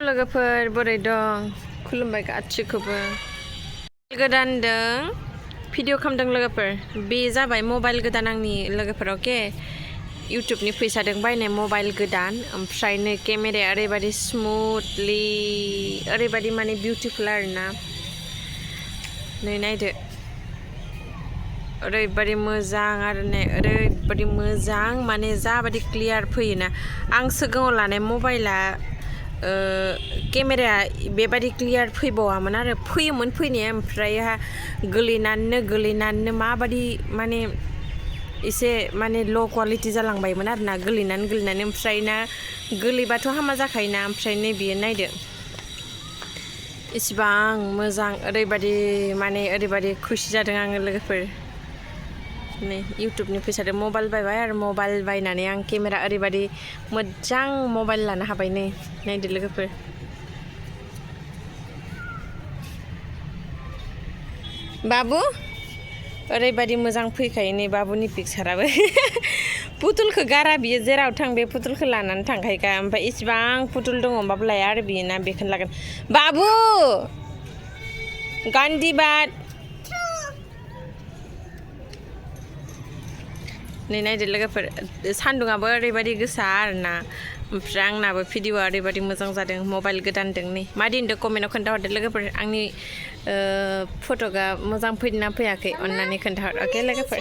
लोगोफोर बोरै दं खुलुमबाय गासिखौबो गोदानदों भिडिअ खालामदों लोगोफोर बे जाबाय मबाइल गोदान आंनि लोगोफोर अके इउटुबनि फैसादों बायनाय मबाइल गोदान ओमफ्राय नै केमेराया ओरैबायदि स्मुथलि ओरैबायदि माने बिउटिफुल आरोना नै नायदो ओरैबायदि मोजां आरो नै ओरैबायदि मोजां माने जाबायदि क्लियार फैयोना आं सिगाङाव लानाय मबाइला केमेराया बेबायदि क्लियार फैबावामोन आरो फैयोमोन फैनाया ओमफ्रायहा गोलैनानैनो माबायदि माने एसे माने ल' क्वालिटि जालांबायमोन आरोना गोलैनानै ओमफ्राय ना गोलैबाथ' हामा जाखायोना ओमफ्राय नै बियो नायदो इसिबां मोजां ओरैबायदि माने ओरैबायदि खुसि जादों आङो लोगोफोर नै इउटुबनि फैसादों मबाइल बायबाय आरो मबाइल बायनानै आं केमेरा ओरैबायदि मोजां मबाइल लानो हाबाय नै नायदो लोगोफोर बाबु ओरैबायदि मोजां फैखायो नै बाबुनि पिकचाराबो पुतुलखौ गारा बियो जेराव थां बे पुतुलखौ लानानै थांखायोखा ओमफ्राय इसिबां पुतुल दङ होमबाबो लाया आरो बियो ना बेखौनो लागोन बाबु गान्धी बाद नै नायदो लोगोफोर सान्दुङाबो ओरैबायदि गोसा आरोना ओमफ्राय आंनाबो भिडिअआ ओरैबायदि मोजां जादों मबाइल गोदानदों नै मादि होनदों कमेन्टआव खोन्थाहरदो लोगोफोर आंनि फट'आ मोजां फैदोंना फैयाखै अन्नानै खोन्थाहर अके लोगोफोर